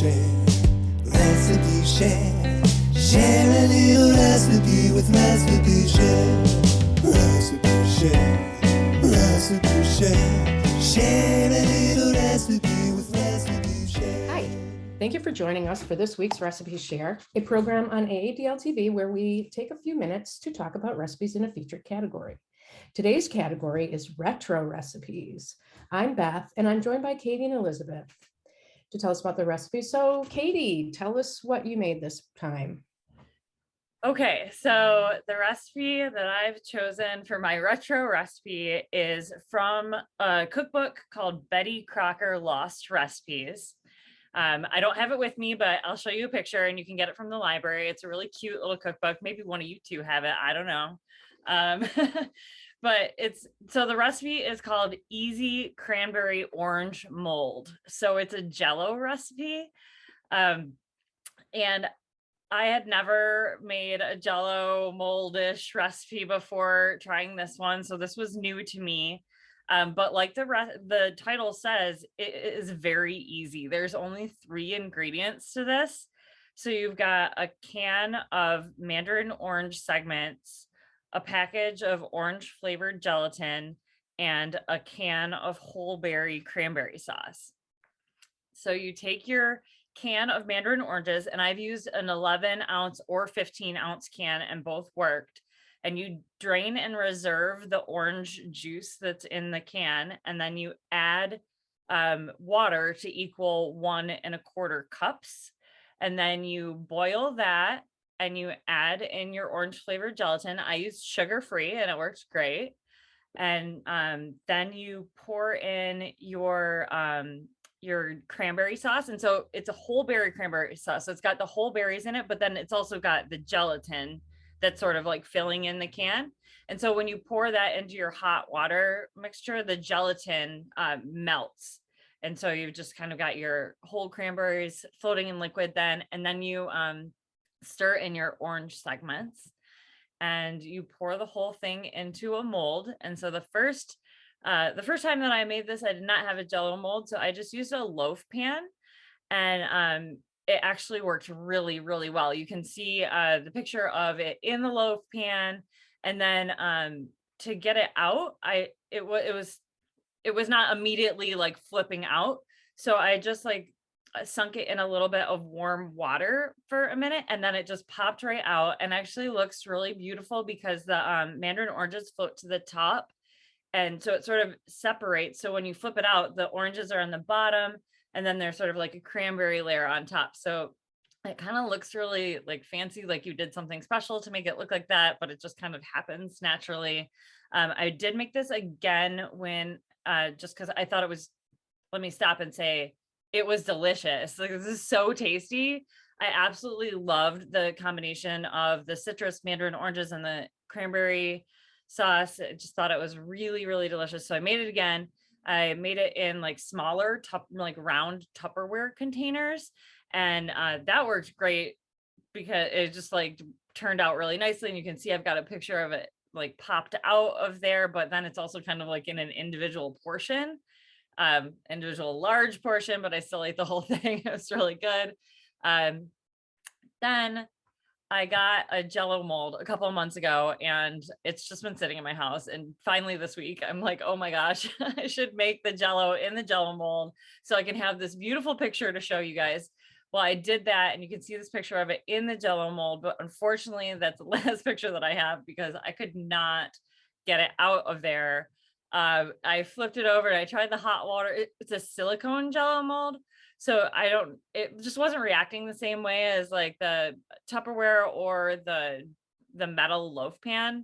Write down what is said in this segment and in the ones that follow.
share, recipe share. Share a little recipe with Recipe Share. Recipe Share, Recipe Share. Share a little recipe with Recipe Share. Hi, thank you for joining us for this week's Recipe Share, a program on AADL TV where we take a few minutes to talk about recipes in a featured category. Today's category is retro recipes. I'm Beth, and I'm joined by Katie and Elizabeth to tell us about the recipe. So Katie, tell us what you made this time. Okay, so the recipe that I've chosen for my retro recipe is from a cookbook called Betty Crocker Lost Recipes. I don't have it with me, but I'll show you a picture and you can get it from the library. It's a really cute little cookbook. Maybe one of you two have it. I don't know. But so the recipe is called Easy Cranberry Orange Mold. So it's a Jell-O recipe. And I had never made a Jell-O moldish recipe before trying this one. So this was new to me. But like the title says, it is very easy. There's only 3 ingredients to this. So you've got a can of mandarin orange segments, a package of orange flavored gelatin, and a can of whole berry cranberry sauce. So you take your can of mandarin oranges, and I've used an 11 ounce or 15 ounce can and both worked. And you drain and reserve the orange juice that's in the can. And then you add water to equal 1 1/4 cups. And then you boil that and you add in your orange flavored gelatin. I used sugar-free and it works great. And then you pour in your cranberry sauce. And so it's a whole berry cranberry sauce. So it's got the whole berries in it, but then it's also got the gelatin that's sort of like filling in the can. And so when you pour that into your hot water mixture, the gelatin melts. And so you've just kind of got your whole cranberries floating in liquid then, and then you stir in your orange segments and you pour the whole thing into a mold. And so the first time that I made this, I did not have a Jell-O mold. So I just used a loaf pan, and it actually worked really, really well. You can see the picture of it in the loaf pan. And then to get it out, it was not immediately like flipping out. So I just like sunk it in a little bit of warm water for a minute, and then it just popped right out, and actually looks really beautiful because the mandarin oranges float to the top. And so it sort of separates. So when you flip it out, the oranges are on the bottom, and then there's sort of like a cranberry layer on top. So it kind of looks really like fancy, like you did something special to make it look like that, but it just kind of happens naturally. I did make this again when just because I thought it was, let me stop and say, it was delicious. Like, this is so tasty. I absolutely loved the combination of the citrus mandarin oranges and the cranberry sauce. I just thought it was really, really delicious. So I made it again. I made it in like smaller, like round Tupperware containers. And that worked great because it just like turned out really nicely. And you can see I've got a picture of it like popped out of there, but then it's also kind of like in an individual portion, individual large portion, but I still ate the whole thing. It was really good. Then I got a Jell-O mold a couple of months ago, and it's just been sitting in my house. And finally this week, I'm like, oh my gosh, I should make the Jell-O in the Jell-O mold so I can have this beautiful picture to show you guys. Well, I did that, and you can see this picture of it in the Jell-O mold, but unfortunately that's the last picture that I have because I could not get it out of there. I flipped it over and I tried the hot water. It's a silicone Jell-O mold. So it just wasn't reacting the same way as like the Tupperware or the metal loaf pan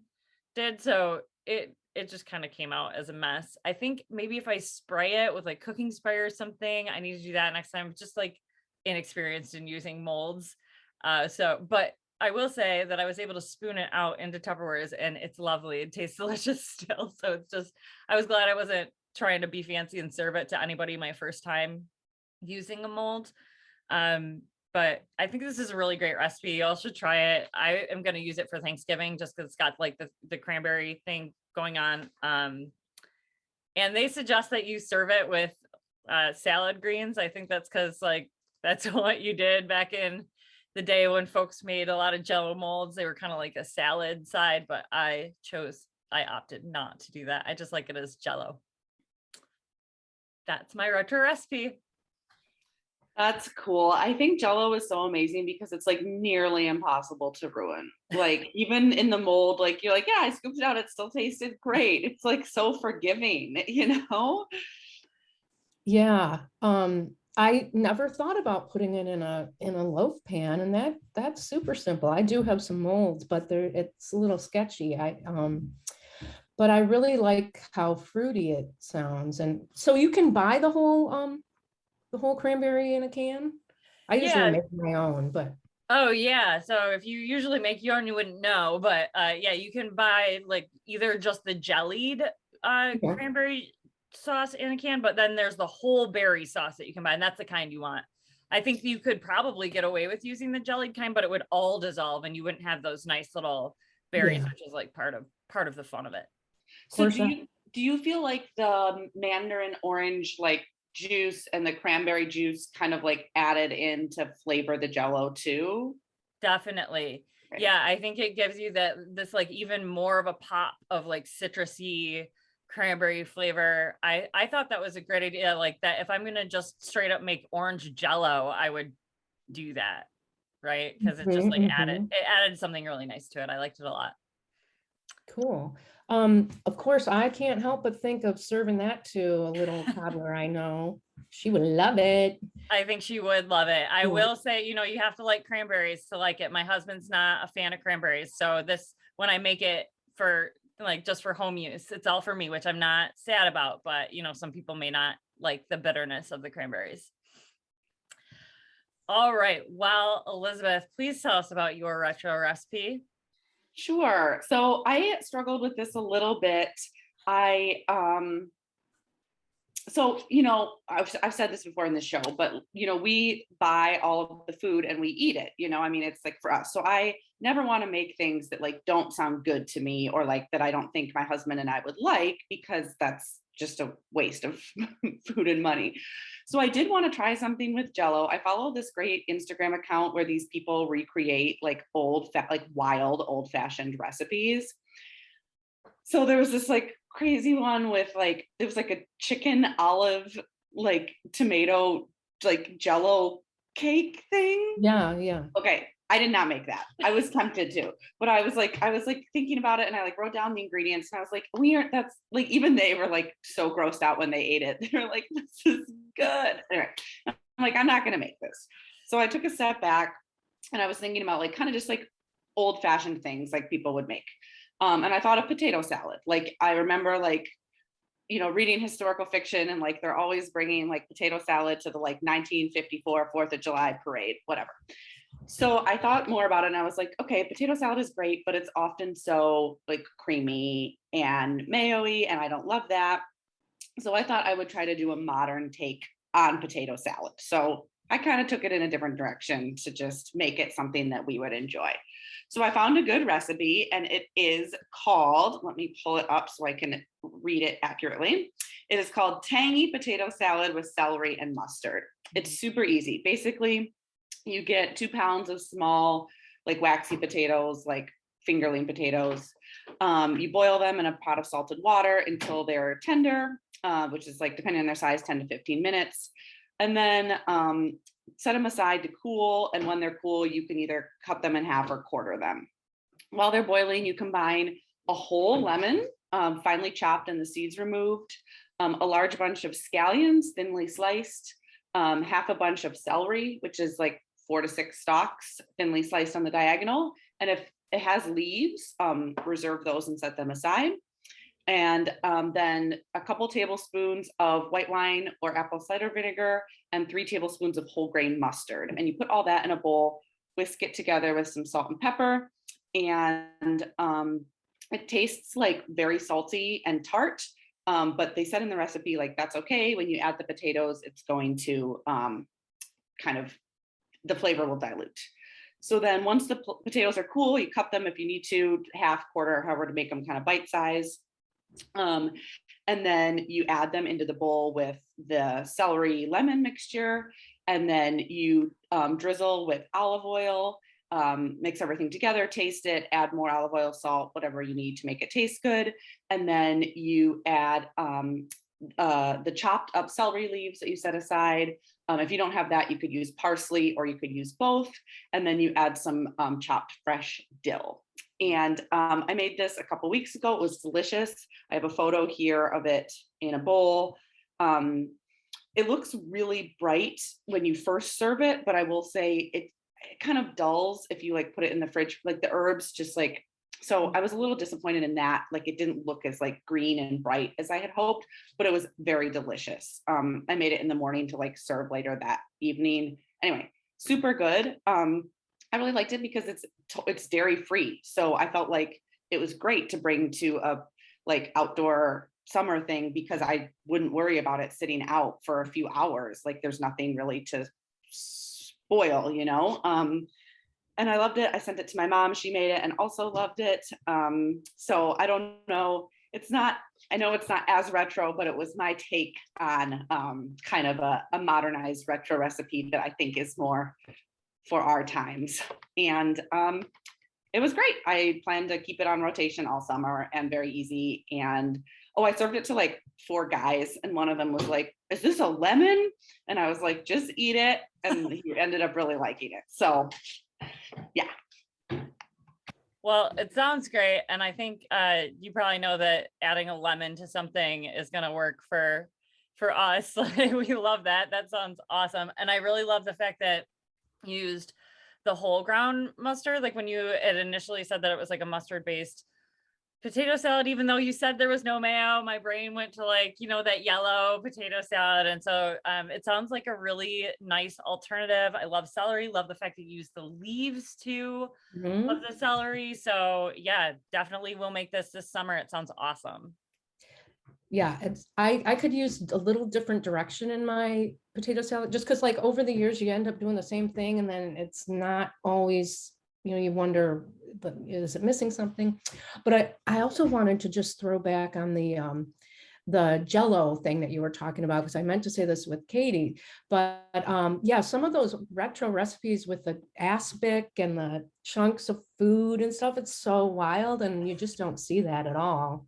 did. So it just kind of came out as a mess. I think maybe if I spray it with like cooking spray or something, I need to do that next time. Just like inexperienced in using molds. But I will say that I was able to spoon it out into Tupperwares, and it's lovely. It tastes delicious still. So it's just, I was glad I wasn't trying to be fancy and serve it to anybody my first time using a mold. But I think this is a really great recipe. You all should try it. I am going to use it for Thanksgiving just because it's got like the cranberry thing going on. And they suggest that you serve it with salad greens. I think that's because like that's what you did back in the day when folks made a lot of Jello molds. They were kind of like a salad side, but I opted not to do that. I just like it as Jello. That's my retro recipe. That's cool. I think Jello is so amazing because it's like nearly impossible to ruin. Like even in the mold, like you're like, yeah, I scooped it out. It still tasted great. It's like so forgiving, you know? Yeah. I never thought about putting it in a loaf pan, and that's super simple. I do have some molds, but it's a little sketchy. But I really like how fruity it sounds. And so you can buy the whole cranberry in a can. I usually Yeah. make my own, but Oh yeah. So if you usually make your own, you wouldn't know, but yeah, you can buy like either just the jellied cranberry sauce in a can, but then there's the whole berry sauce that you can buy, and that's the kind you want. I think you could probably get away with using the jellied kind, but it would all dissolve and you wouldn't have those nice little berries, which is like part of the fun of it. So do you feel like the mandarin orange like juice and the cranberry juice kind of like added in to flavor the Jello too? Definitely. Okay. Yeah, I think it gives you this like even more of a pop of like citrusy cranberry flavor. I thought that was a great idea. Like that, if I'm gonna just straight up make orange Jello, I would do that, right? Because it just like added something really nice to it. I liked it a lot. cool. Of course, I can't help but think of serving that to a little toddler I know. She would love it. I think she would love it. I Yeah. will say, you have to like cranberries to like it. My husband's not a fan of cranberries. So when I make it for like just for home use, it's all for me, which I'm not sad about, but some people may not like the bitterness of the cranberries. All right. Well, Elizabeth, please tell us about your retro recipe. Sure. So I struggled with this a little bit. I've said this before in the show, but we buy all of the food and we eat it, I mean, it's like for us. So I never want to make things that like don't sound good to me or like that I don't think my husband and I would like, because that's just a waste of food and money. So I did want to try something with Jello. I follow this great Instagram account where these people recreate like wild old fashioned recipes. So there was this like crazy one with like, it was like a chicken olive, like tomato, like Jello cake thing. Yeah. Okay. I did not make that. I was tempted to, but I was like thinking about it and I like wrote down the ingredients and I was like, that's like, even they were like so grossed out when they ate it. They were like, this is good. Anyway, I'm like, I'm not going to make this. So I took a step back and I was thinking about like kind of just like old fashioned things like people would make. And I thought of potato salad. Like I remember like, reading historical fiction and like they're always bringing like potato salad to the like 1954 4th of July parade, whatever. So I thought more about it and I was like, okay, potato salad is great, but it's often so like creamy and mayo-y and I don't love that. So I thought I would try to do a modern take on potato salad. So I kind of took it in a different direction to just make it something that we would enjoy. So I found a good recipe and it is called, let me pull it up so I can read it accurately. It is called Tangy Potato Salad with Celery and Mustard. It's super easy. Basically, you get 2 pounds of small, like waxy potatoes, like fingerling potatoes. You boil them in a pot of salted water until they're tender, which is like, depending on their size, 10 to 15 minutes. And then set them aside to cool. And when they're cool, you can either cut them in half or quarter them. While they're boiling, you combine a whole lemon, finely chopped and the seeds removed, a large bunch of scallions, thinly sliced, half a bunch of celery, which is like 4 to 6 stalks, thinly sliced on the diagonal. And if it has leaves, reserve those and set them aside. And then a couple tablespoons of white wine or apple cider vinegar and 3 tablespoons of whole grain mustard. And you put all that in a bowl, whisk it together with some salt and pepper. And it tastes like very salty and tart. But they said in the recipe, like that's okay. When you add the potatoes, it's going to kind of, the flavor will dilute. So then once the potatoes are cool, you cut them if you need to, half, quarter, however to make them kind of bite size. And then you add them into the bowl with the celery lemon mixture and then you drizzle with olive oil, mix everything together, taste it, add more olive oil, salt, whatever you need to make it taste good. And then you add the chopped up celery leaves that you set aside. If you don't have that, you could use parsley or you could use both. And then you add some chopped fresh dill. And I made this a couple weeks ago. It was delicious. I have a photo here of it in a bowl. It looks really bright when you first serve it, but I will say it kind of dulls if you like put it in the fridge, like the herbs just like, so I was a little disappointed in that. Like it didn't look as like green and bright as I had hoped, but it was very delicious. I made it in the morning to like serve later that evening. Anyway, super good. I really liked it because it's dairy free. So I felt like it was great to bring to a like outdoor summer thing because I wouldn't worry about it sitting out for a few hours. Like there's nothing really to spoil, you know? And I loved it. I sent it to my mom. She made it and also loved it. So I don't know. I know it's not as retro, but it was my take on kind of a modernized retro recipe that I think is more for our times. And it was great. I plan to keep it on rotation all summer and very easy. And I served it to like 4 guys. And one of them was like, is this a lemon? And I was like, just eat it. And he ended up really liking it. So yeah. Well, it sounds great. And I think you probably know that adding a lemon to something is going to work for us. We love that. That sounds awesome. And I really love the fact that you used the whole ground mustard. Like when you had initially said that it was like a mustard based potato salad, even though you said there was no mayo, my brain went to like, you know, that yellow potato salad. And so it sounds like a really nice alternative. I love celery, love the fact that you use the leaves too of the celery. So yeah, definitely we'll make this summer. It sounds awesome. Yeah, I could use a little different direction in my potato salad just because like over the years you end up doing the same thing and then it's not always, you know, you wonder, but is it missing something? But I also wanted to just throw back on the Jello thing that you were talking about, because I meant to say this with Katie, but yeah, some of those retro recipes with the aspic and the chunks of food and stuff, it's so wild and you just don't see that at all.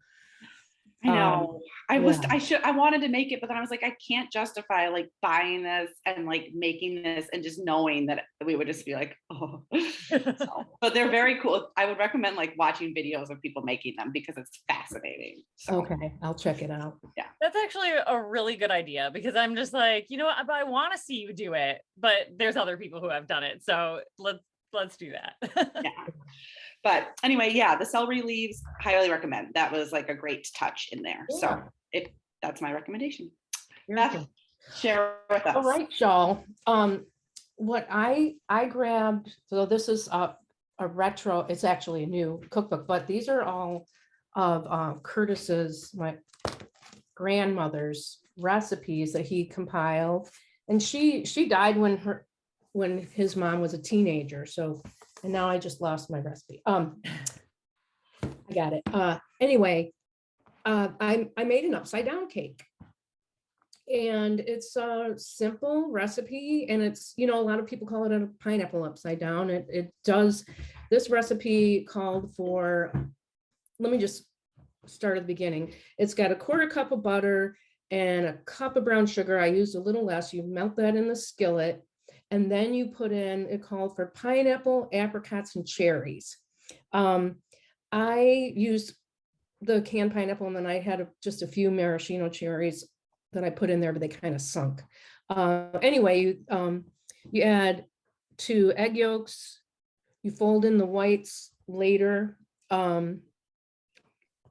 I know. I wanted to make it, but then I was like, I can't justify like buying this and like making this and just knowing that we would just be like, oh. So, but they're very cool. I would recommend like watching videos of people making them because it's fascinating. So. Okay, I'll check it out. Yeah. That's actually a really good idea because I'm just like, you know what, but I want to see you do it, but there's other people who have done it. So let's do that. Yeah. But anyway, yeah, the celery leaves, highly recommend. That was like a great touch in there. Yeah. So that's my recommendation. Beth, share with us. All right, y'all. What I grabbed, so this is a retro, it's actually a new cookbook, but these are all of Curtis's, my grandmother's recipes that he compiled. And she died when his mom was a teenager. So, and now I just lost my recipe. I got it. Anyway, I made an upside down cake. And it's a simple recipe, and it's, you know, a lot of people call it a pineapple upside down. It does, this recipe called for, let me just start at the beginning. It's got a 1/4 cup of butter and a cup of brown sugar. I used a little less. You melt that in the skillet, and then you put in, it called for pineapple, apricots, and cherries. I used the canned pineapple, and then I had just a few maraschino cherries that I put in there, but they kind of sunk. Anyway, you add 2 egg yolks, you fold in the whites later, hot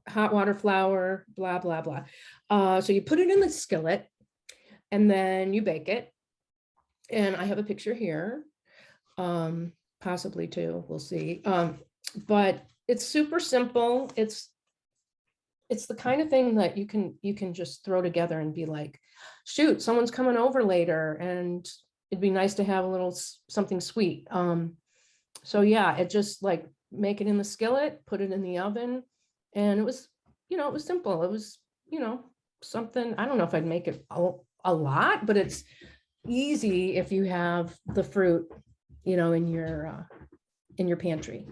water flour, blah, blah, blah. So you put it in the skillet and then you bake it. And I have a picture here, possibly 2, we'll see. But it's super simple. It's the kind of thing that you can just throw together and be like, shoot, someone's coming over later and it'd be nice to have a little something sweet. So yeah, it just like make it in the skillet, put it in the oven, and it was, you know, it was simple. It was, you know, something, I don't know if I'd make it a lot, but it's easy if you have the fruit, in your pantry.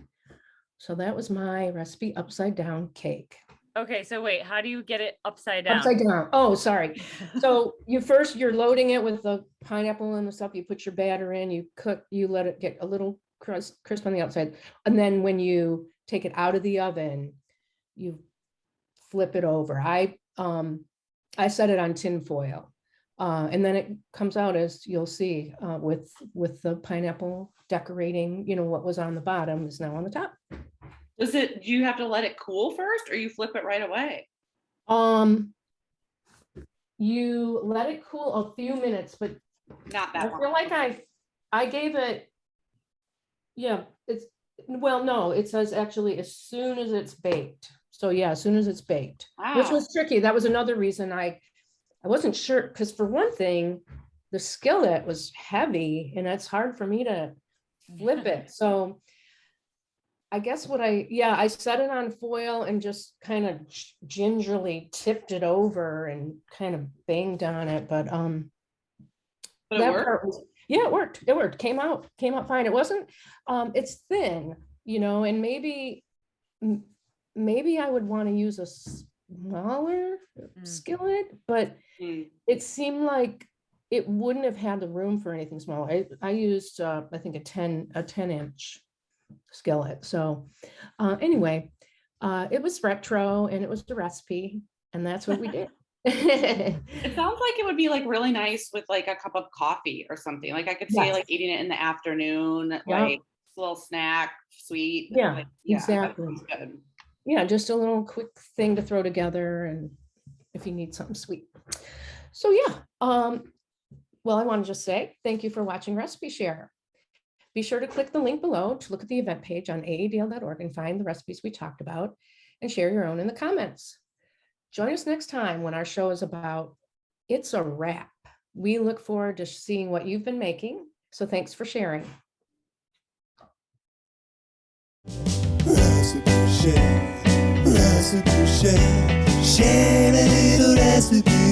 So that was my recipe upside down cake. Okay, so wait, how do you get it upside down? Upside down. Oh, sorry. So you're loading it with the pineapple and the stuff. You put your batter in, you cook, you let it get a little crisp on the outside. And then when you take it out of the oven, you flip it over. I set it on tin foil. And then it comes out, as you'll see, with the pineapple decorating, what was on the bottom is now on the top. Do you have to let it cool first, or you flip it right away? You let it cool a few minutes, but Not that I long. feel like I gave it, no, it says actually as soon as it's baked. So yeah, as soon as it's baked, which Wow. was tricky. That was another reason I wasn't sure, because for one thing, the skillet was heavy and it's hard for me to flip it. So I guess I set it on foil and just kind of gingerly tipped it over and kind of banged on it. But But it that worked? part was, it worked. It worked. Came out fine. It wasn't, it's thin, and maybe I would want to use a smaller skillet, but it seemed like it wouldn't have had the room for anything smaller. I used, I think a 10-inch skillet. So anyway, it was retro and it was the recipe, and that's what we did. It sounds like it would be like really nice with like a cup of coffee or something. Like I could see Yes. like eating it in the afternoon, like a little snack, sweet. Yeah, like, exactly. that sounds good. Yeah, just a little quick thing to throw together, and if you need something sweet. So yeah, well, I want to just say thank you for watching Recipe Share. Be sure to click the link below to look at the event page on aadl.org and find the recipes we talked about, and share your own in the comments. Join us next time when our show is about It's a Wrap. We look forward to seeing what you've been making. So thanks for sharing. Recipe share, share a little recipe